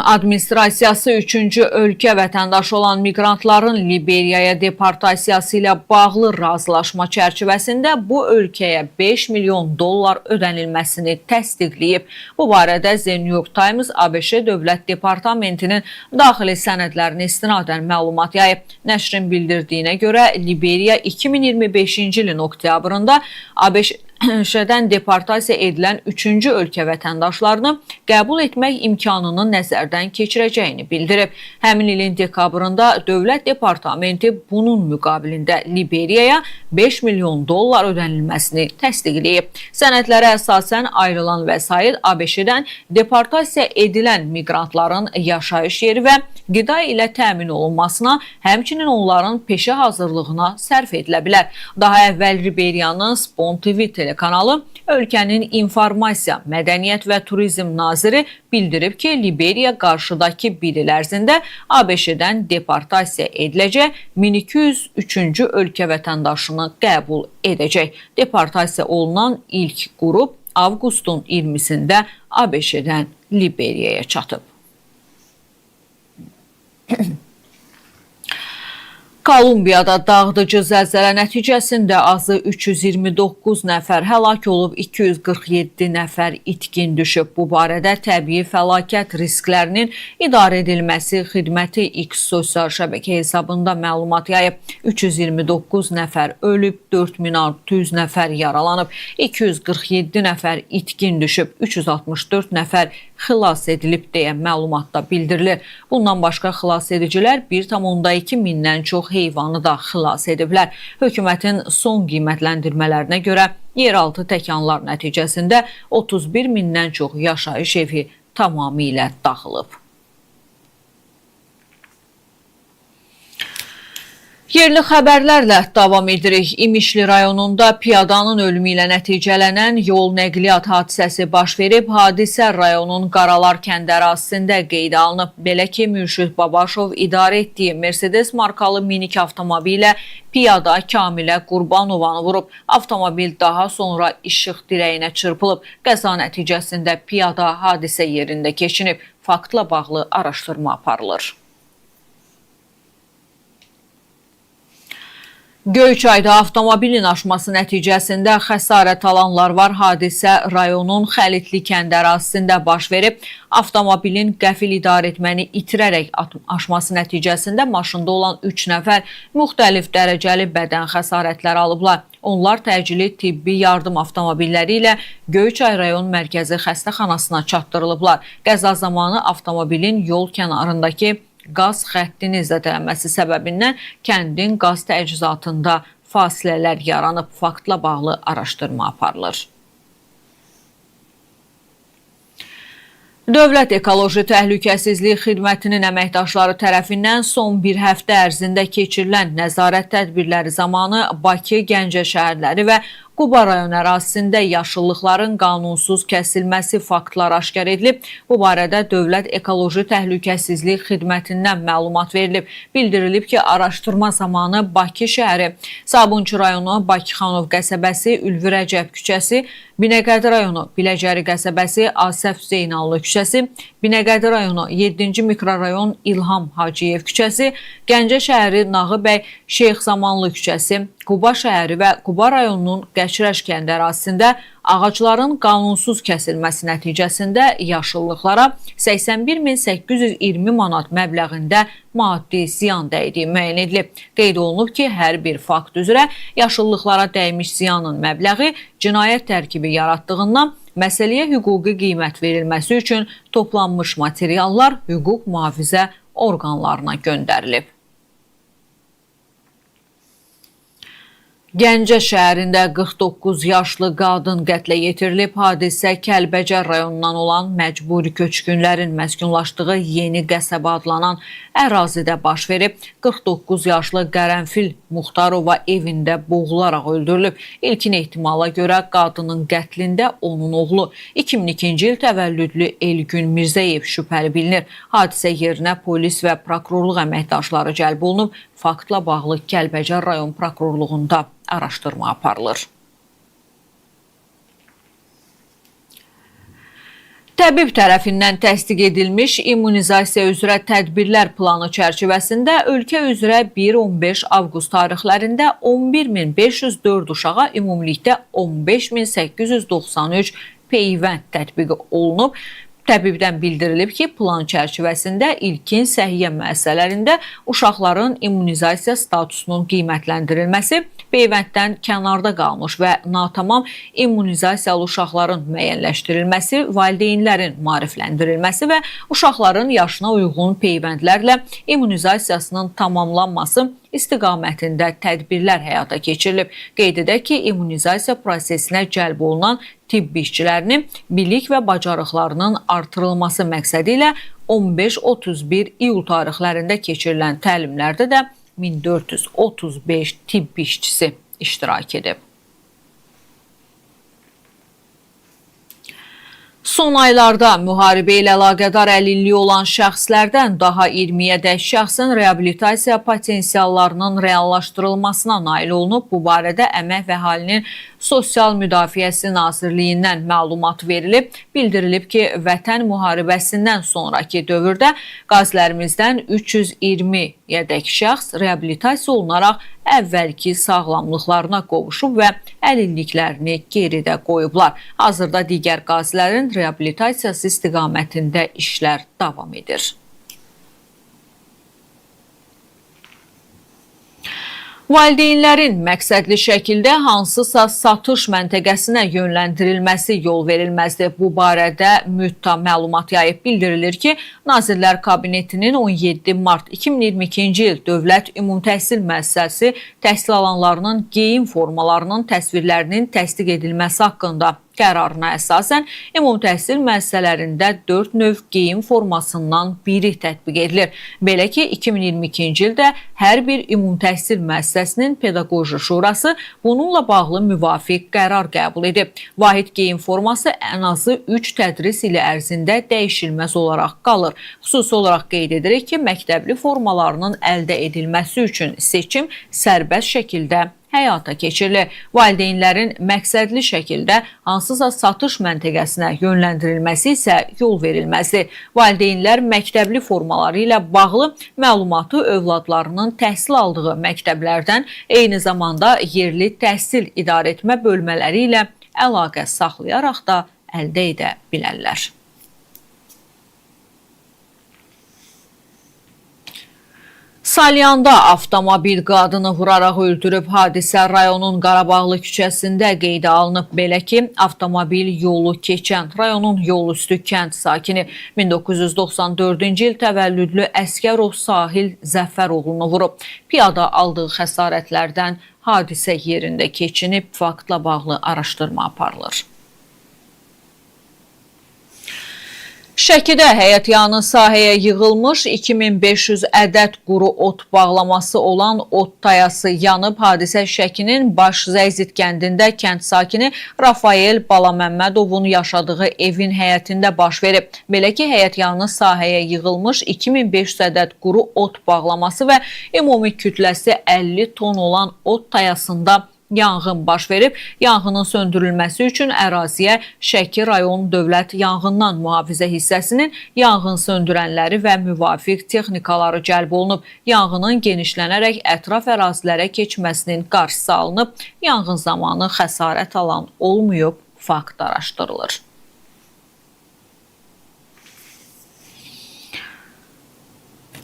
administrasiyası 3-cü ölkə vətəndaşı olan miqrantların Liberiyaya deportasiyası ilə bağlı razılaşma çərçivəsində bu ölkəyə 5 milyon dollar ödənilməsini təsdiqləyib. Bu barədə The New York Times ABŞ Dövlət Departamentinin daxili sənədlərinə istinadən məlumat yayıb. Nəşrin bildirdiyinə görə Liberiya 2025-ci ilin oktyabrında ABŞ-dən deportasiya edilən 3-cü ölkə vətəndaşlarını qəbul etmək imkanını nəzərdən keçirəcəyini bildirib. Həmin ilin dekabrında Dövlət Departamenti bunun müqabilində Liberiyaya 5 milyon dollar ödənilməsini təsdiqləyib. Sənədlərə əsasən ayrılan vəsait ABŞ-dən deportasiya edilən miqrantların yaşayış yeri və qida ilə təmin olunmasına, həmçinin onların peşə hazırlığına sərf edilə bilər. Daha əvvəl Liberiyanın Spon TV telekanalı ölkənin informasiya, mədəniyyət və turizm naziri bildirib ki, Liberiya qarşıdakı bir il ərzində ABŞ-dən deportasiya ediləcək 1203-cü ölkə vətəndaşını qəbul edəcək. Deportasiya olunan ilk qrup avqustun 20-sində ABŞ-dən Liberiyaya çatıb. Kolumbiyada dağıdıcı zəlzələ nəticəsində azı 329 nəfər həlak olub, 247 nəfər itkin düşüb. Bu barədə təbii fəlakət risklərinin idarə edilməsi xidməti X sosial şəbəkə hesabında məlumat yayıb. 329 nəfər ölüb, 4600 nəfər yaralanıb, 247 nəfər itkin düşüb, 364 nəfər xilas edilib deyə məlumatda bildirilir. Bundan başqa xilas edicilər 1,2 mindən çox heyvanı da xilas ediblər. Hökumətin son qiymətləndirmələrinə görə yeraltı təkanlar nəticəsində 31 mindən çox yaşayış evi tamamilə dağılıb. Yerli xəbərlərlə davam edirik. İmişli rayonunda piyadanın ölümü ilə nəticələnən yol nəqliyyat hadisəsi baş verib. Hadisə rayonun Qaralar kənd ərazisində qeydə alınıb. Belə ki, Mürşid Babaşov idarə etdiyi Mercedes markalı minik avtomobilə piyada Kamilə Qurbanovanı vurub. Avtomobil daha sonra işıq dirəyinə çırpılıb. Qəza nəticəsində piyada hadisə yerində keçinib. Faktla bağlı araşdırma aparılır. Göyçayda avtomobilin aşması nəticəsində xəsarət alanlar var. Hadisə rayonun Xəlitli kənd ərazisində baş verib. Avtomobilin qəfil idarəetməni itirərək aşması nəticəsində maşında olan 3 nəfər müxtəlif dərəcəli bədən xəsarətləri alıblar. Onlar təcili tibbi yardım avtomobilləri ilə Göyçay rayon mərkəzi xəstəxanasına çatdırılıblar. Qəza zamanı avtomobilin yol kənarındakı qaz xəttinin zədələnməsi səbəbindən kəndin qaz təchizatında fasilələr yaranıb. Faktla bağlı araşdırma aparılır. Dövlət Ekoloji Təhlükəsizlik Xidmətinin əməkdaşları tərəfindən son bir həftə ərzində keçirilən nəzarət tədbirləri zamanı Bakı, Gəncə şəhərləri və Quba rayon ərazisində yaşıllıqların qanunsuz kəsilməsi faktları aşkar edilib. Bu barədə Dövlət Ekoloji Təhlükəsizlik Xidmətindən məlumat verilib. Bildirilib ki, araşdırma zamanı Bakı şəhəri, Sabunçu rayonu, Bakıxanov qəsəbəsi, Ülvi Rəcəb küçəsi, Binəqədi rayonu, Biləcəri qəsəbəsi, Asəf Zeynallı küçəsi, Binəqədi rayonu, 7-ci mikrorayon İlham Hacıyev küçəsi, Gəncə şəhəri, Nağıbəy Şeyx Zamanlı küçəsi, Quba şəhəri və Quba rayonunun Qəçrəş kənd ərazisində ağacların qanunsuz kəsilməsi nəticəsində yaşıllıqlara 81.820 manat məbləğində maddi ziyan dəydiyi müəyyən edilib. Qeyd olunub ki, hər bir fakt üzrə yaşıllıqlara dəymiş ziyanın məbləği cinayət tərkibi yaratdığından məsələyə hüquqi qiymət verilməsi üçün toplanmış materiallar hüquq mühafizə orqanlarına göndərilib. Gəncə şəhərində 49 yaşlı qadın qətlə yetirilib. Hadisə Kəlbəcər rayonundan olan məcburi köçkünlərin məskunlaşdığı Yeni Qəsəbə adlanan ərazidə baş verib. 49 yaşlı Qərənfil Muxtarova evində boğularaq öldürülüb. İlkin ehtimala görə qadının qətlində onun oğlu 2002-ci il təvəllüdlü Elgün Mirzəyev şübhəli bilinir. Hadisə yerinə polis və prokurorluq əməkdaşları cəlb olunub. Faktla bağlı Kəlbəcər rayon prokurorluğunda araşdırma aparılır. Təbib tərəfindən təsdiq edilmiş immunizasiya üzrə tədbirlər planı çərçivəsində ölkə üzrə 1-15 avqust tarixlərində 11.504 uşağa ümumilikdə 15.893 peyvənd tətbiq olunub. Təbibdən bildirilib ki, plan çərçivəsində ilkin səhiyyə müəssisələrində uşaqların immunizasiya statusunun qiymətləndirilməsi, peyvənddən kənarda qalmış və natamam immunizasiyalı uşaqların müəyyənləşdirilməsi, valideynlərin maarifləndirilməsi və uşaqların yaşına uyğun peyvəndlərlə immunizasiyasının tamamlanması istiqamətində tədbirlər həyata keçirilib. Qeyd edək ki, immunizasiya prosesinə cəlb olunan tibbi işçilərinin bilik və bacarıqlarının artırılması məqsədi ilə 15-31 iyul tarixlərində keçirilən təlimlərdə də 1435 tibbi işçisi iştirak edib. Son aylarda müharibə ilə əlaqədar əlilliyi olan şəxslərdən daha 20-yə şəxsin reabilitasiya potensiallarının reallaşdırılmasına nail olunub. Bu barədə Əmək və Əhalinin Sosial Müdafiəsi Nazirliyindən məlumat verilib. Bildirilib ki, Vətən müharibəsindən sonraki dövrdə qazilərimizdən 320-yədək şəxs reabilitasiya olunaraq əvvəlki sağlamlıqlarına qovuşub və əlilliklərini geridə qoyublar. Hazırda digər qazilərin reabilitasiyası istiqamətində işlər davam edir. Valideynlərin məqsədli şəkildə hansısa satış məntəqəsinə yönləndirilməsi yol verilməzdir. Bu barədə MÜTTA məlumat yayıb. Bildirilir ki, Nazirlər Kabinetinin 17 mart 2022-ci il Dövlət Ümumi Təhsil Müəssisəsi təhsil alanlarının geyim formalarının təsvirlərinin təsdiq edilməsi haqqında qərarına əsasən ümumi təhsil müəssisələrində 4 növ geyim formasından biri tətbiq edilir. Belə ki, 2022-ci ildə hər bir ümumi təhsil müəssisəsinin pedaqoji şurası bununla bağlı müvafiq qərar qəbul edib. Vahid geyim forması ən azı 3 tədris ili ərzində dəyişilməz olaraq qalır. Xüsusi olaraq qeyd edirik ki, məktəbli formalarının əldə edilməsi üçün seçim sərbəst şəkildə həyata keçirilir. Valideynlərin məqsədli şəkildə hansısa satış məntəqəsinə yönləndirilməsi isə yol verilməzdir. Valideynlər məktəbli formaları ilə bağlı məlumatı övladlarının təhsil aldığı məktəblərdən, eyni zamanda yerli təhsil idarəetmə bölmələri ilə əlaqə saxlayaraq da əldə edə bilərlər. Salyanda avtomobil qadını vuraraq öldürüb. Hadisə rayonun Qarabağlı küçəsində qeydə alınıb. Belə ki, avtomobil yolu keçən rayonun yolüstü kənd sakini 1994-cü il təvəllüdlü Əsgərov Sahil Zəfəroğlunu vurub. Piyada aldığı xəsarətlərdən hadisə yerində keçinib. Faktla bağlı araşdırma aparılır. Şəkidə həyətyanı sahəyə yığılmış 2500 ədəd quru ot bağlaması olan ot tayası yanıb. Hadisə Şəkinin Başzəyzid kəndində kənd sakini Rafael Balaməmmədovun yaşadığı evin həyətində baş verib. Belə ki, həyətyanı sahəyə yığılmış 2500 ədəd quru ot bağlaması və ümumi kütləsi 50 ton olan ot tayasında yanğın baş verib. Yanğının söndürülməsi üçün əraziyə Şəki rayon Dövlət Yanğından Mühafizə hissəsinin yanğın söndürənləri və müvafiq texnikaları cəlb olunub. Yanğının genişlənərək ətraf ərazilərə keçməsinin qarşısı alınıb. Yanğın zamanı xəsarət alan olmayıb, fakt araşdırılır.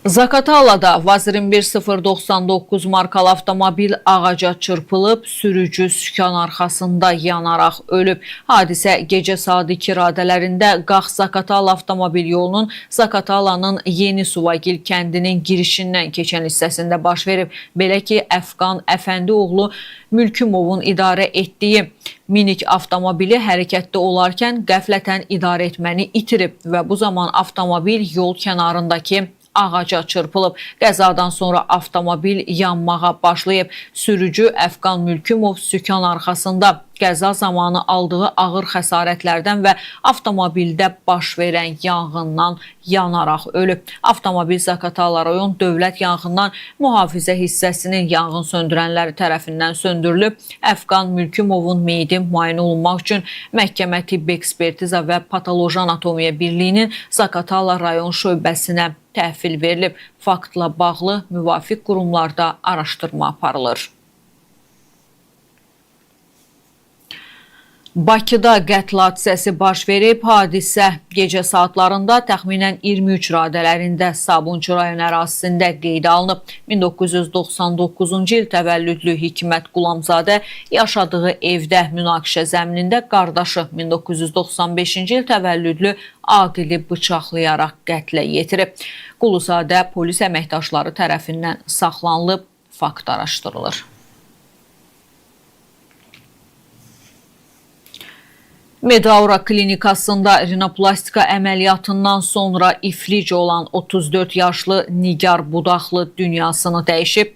Zaqatalada Vaz 21099 markalı avtomobil ağaca çırpılıb, sürücü sükan arxasında yanaraq ölüb. Hadisə gecə saat 2 radələrində Qax-Zaqatala avtomobil yolunun Zaqatalanın Yeni Suvagil kəndinin girişindən keçən hissəsində baş verib. Belə ki, Əfqan Əfəndioğlu Mülkümovun idarə etdiyi minik avtomobili hərəkətdə olarkən qəflətən idarə etməni itirib və bu zaman avtomobil yol kənarındakı ağaca çırpılıb. Qəzadan sonra avtomobil yanmağa başlayıb. Sürücü Əfqan Mülkümov sükan arxasında qəza zamanı aldığı ağır xəsarətlərdən və avtomobildə baş verən yanğından yanaraq ölüb. Avtomobil Zaqatala rayon Dövlət Yanğından Mühafizə hissəsinin yanğın söndürənləri tərəfindən söndürülüb. Əfqan Mülkümovun meyidi müayinə olunmaq üçün Məhkəmə Tibbi Ekspertiza və Patoloji Anatomiya Birliyinin Zaqatala rayon şöbəsinə təhvil verilib. Faktla bağlı müvafiq qurumlarda araşdırma aparılır. Bakıda qətl hadisəsi baş verib. Hadisə gecə saatlarında təxminən 23 radələrində Sabunçu rayon ərazisində qeydə alınıb. 1999-cu il təvəllüdlü Hikmət Qulamzadə yaşadığı evdə münaqişə zəminində qardaşı 1995-ci il təvəllüdlü Aqili bıçaqlayaraq qətlə yetirib. Quluzadə polis əməkdaşları tərəfindən saxlanılıb, fakt araşdırılır. Medaura klinikasında rinoplastika əməliyyatından sonra iflic olan 34 yaşlı Nigar Budaqlı dünyasını dəyişib.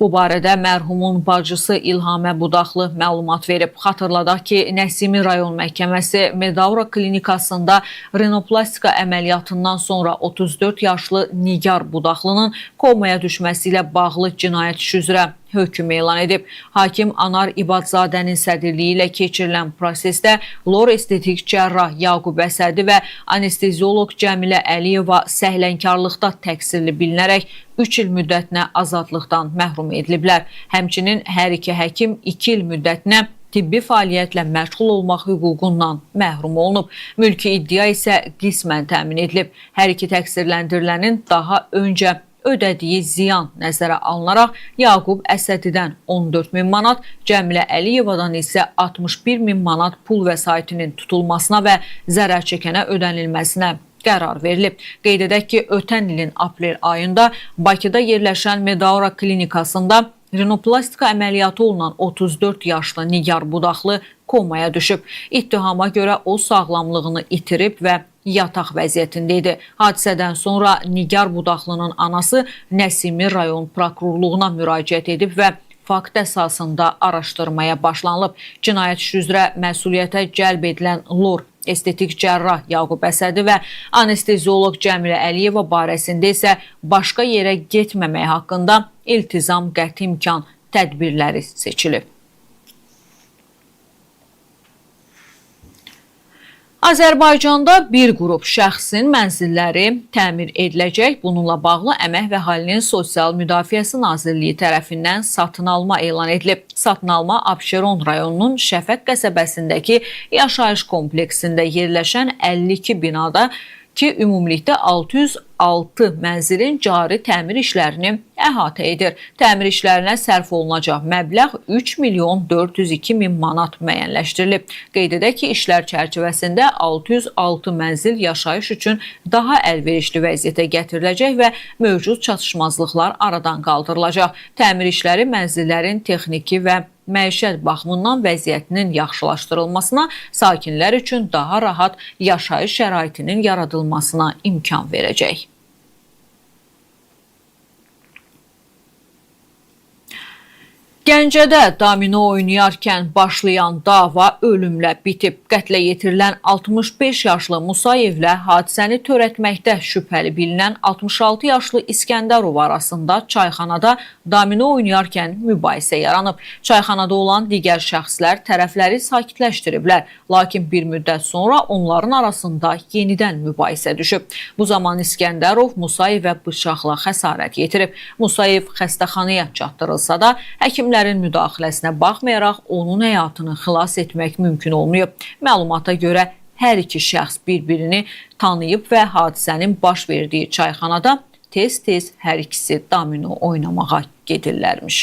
Bu barədə mərhumun bacısı İlhamə Budaqlı məlumat verib. Xatırladaq ki, Nəsimi rayon məhkəməsi Medaura klinikasında rinoplastika əməliyyatından sonra 34 yaşlı Nigar Budaqlının komaya düşməsi ilə bağlı cinayət işi üzrə hökm elan edib. Hakim Anar İbadzadənin sədrliyi ilə keçirilən prosesdə lor estetik cərrah Yaqub Əsədi və anestezioloq Cəmilə Əliyeva səhlənkarlıqda təqsirli bilinərək 3 il müddətinə azadlıqdan məhrum ediliblər. Həmçinin hər iki həkim 2 il müddətinə tibbi fəaliyyətlə məşğul olmaq hüququndan məhrum olunub. Mülki iddia isə qismən təmin edilib. Hər iki təqsirləndirilənin daha öncə ödədiyi ziyan nəzərə alınaraq Yaqub Əsədidən 14 min manat, Cəmilə Əliyevadan isə 61 min manat pul vəsaitinin tutulmasına və zərər çəkənə ödənilməsinə qərar verilib. Qeyd edək ki, ötən ilin aprel ayında Bakıda yerləşən Medaura klinikasında rinoplastika əməliyyatı olunan 34 yaşlı Nigar Budaqlı komaya düşüb. İttihama görə o sağlamlığını itirib və yataq vəziyyətində idi. Hadisədən sonra Nigar Budaqlının anası Nəsimi rayon prokurorluğuna müraciət edib və fakt əsasında araşdırmaya başlanılıb. Cinayət işi üzrə məsuliyyətə cəlb edilən lor estetik cərrah Yaqub Əsədi və anestezioloq Cəmilə Əliyeva barəsində isə başqa yerə getməmək haqqında iltizam qəti imkan tədbirləri seçilib. Azərbaycanda bir qrup şəxsin mənzilləri təmir ediləcək. Bununla bağlı Əmək və Əhalinin Sosial Müdafiəsi Nazirliyi tərəfindən satın alma elan edilib. Satın alma Abşeron rayonunun Şəfəq qəsəbəsindəki yaşayış kompleksində yerləşən 52 binada ki, ümumilikdə 606 mənzilin cari təmir işlərini əhatə edir. Təmir işlərinə sərf olunacaq məbləğ 3 milyon 402 min manat müəyyənləşdirilib. Qeyd edək ki, işlər çərçivəsində 606 mənzil yaşayış üçün daha əlverişli vəziyyətə gətiriləcək və mövcud çatışmazlıqlar aradan qaldırılacaq. Təmir işləri mənzillərin texniki və məişət baxımından vəziyyətinin yaxşılaşdırılmasına, sakinlər üçün daha rahat yaşayış şəraitinin yaradılmasına imkan verəcək. Gəncədə domino oynayarkən başlayan dava ölümlə bitib. Qətlə yetirilən 65 yaşlı Musayevlə hadisəni törətməkdə şübhəli bilinən 66 yaşlı İskəndərov arasında çayxanada domino oynayarkən mübahisə yaranıb. Çayxanada olan digər şəxslər tərəfləri sakitləşdiriblər. Lakin bir müddət sonra onların arasında yenidən mübahisə düşüb. Bu zaman İskəndərov Musayevə bıçaqla xəsarət yetirib. Musayev xəstəxanaya çatdırılsa da, həkimlərin müdaxiləsinə baxmayaraq onun həyatını xilas etmək mümkün olmayıb. Məlumata görə hər iki şəxs bir-birini tanıyıb və hadisənin baş verdiyi çayxanada tez-tez hər ikisi domino oynamağa gedirlərmiş.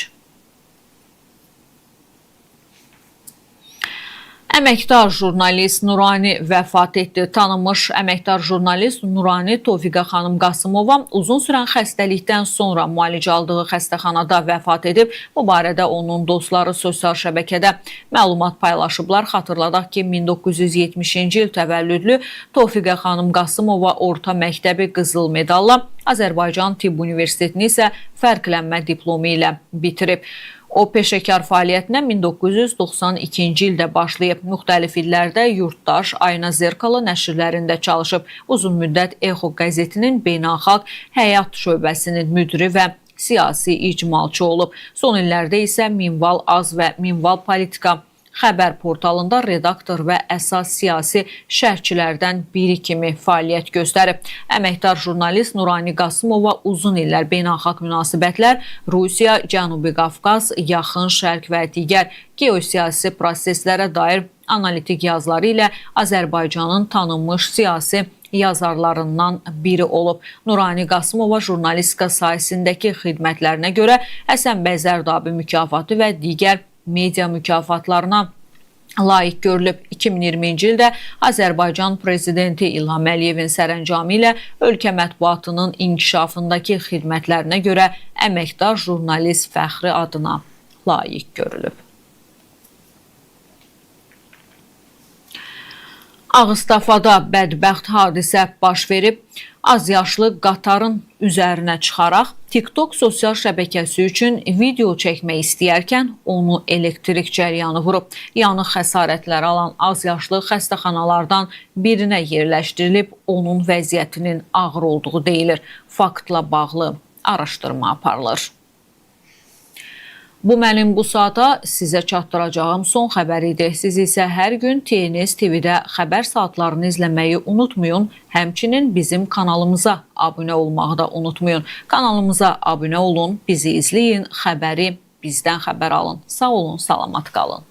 Əməkdar jurnalist Nurani vəfat etdi. Tanınmış əməkdar jurnalist Nurani Tofiqa xanım Qasımova uzun sürən xəstəlikdən sonra müalicə aldığı xəstəxanada vəfat edib. Bu barədə onun dostları sosial şəbəkədə məlumat paylaşıblar. Xatırladaq ki, 1970-ci il təvəllüdlü Tofiqa xanım Qasımova orta məktəbi qızıl medalla, Azərbaycan Tibb Universitetini isə fərqlənmə diplomu ilə bitirib. O, peşəkar fəaliyyətinə 1992-ci ildə başlayıb. Müxtəlif illərdə Yurttaş, Ayna Zerkalı nəşrlərində çalışıb. Uzun müddət Exo qəzetinin beynəlxalq həyat şöbəsinin müdiri və siyasi icmalçı olub. Son illərdə isə Minval Az və Minval Politika xəbər portalında redaktor və əsas siyasi şərhçilərdən biri kimi fəaliyyət göstərib. Əməkdar jurnalist Nurani Qasımova uzun illər beynəlxalq münasibətlər, Rusiya, Cənubi Qafqaz, Yaxın Şərq və digər geosiyasi proseslərə dair analitik yazıları ilə Azərbaycanın tanınmış siyasi yazarlarından biri olub. Nurani Qasımova jurnalistika sahəsindəki xidmətlərinə görə Həsən bəy Zərdabi mükafatı və digər media mükafatlarına layiq görülüb. 2020-ci ildə Azərbaycan prezidenti İlham Əliyevin sərəncamı ilə ölkə mətbuatının inkişafındakı xidmətlərinə görə əməkdar jurnalist fəxri adına layiq görülüb. Ağustafada bədbəxt hadisə baş verib. Azyaşlı qatarın üzərinə çıxaraq TikTok sosial şəbəkəsi üçün video çəkmək istəyərkən onu elektrik cəryanı vurub. Yanıq xəsarətləri alan azyaşlı xəstəxanalardan birinə yerləşdirilib, onun vəziyyətinin ağır olduğu deyilir. Faktla bağlı araşdırma aparılır. Bu mənim bu saata sizə çatdıracağım son xəbər idi. Siz isə hər gün TNS TV-də xəbər saatlarını izləməyi unutmayın. Həmçinin bizim kanalımıza abunə olmağı da unutmayın. Kanalımıza abunə olun, bizi izləyin, xəbəri bizdən xəbər alın. Sağ olun, salamat qalın.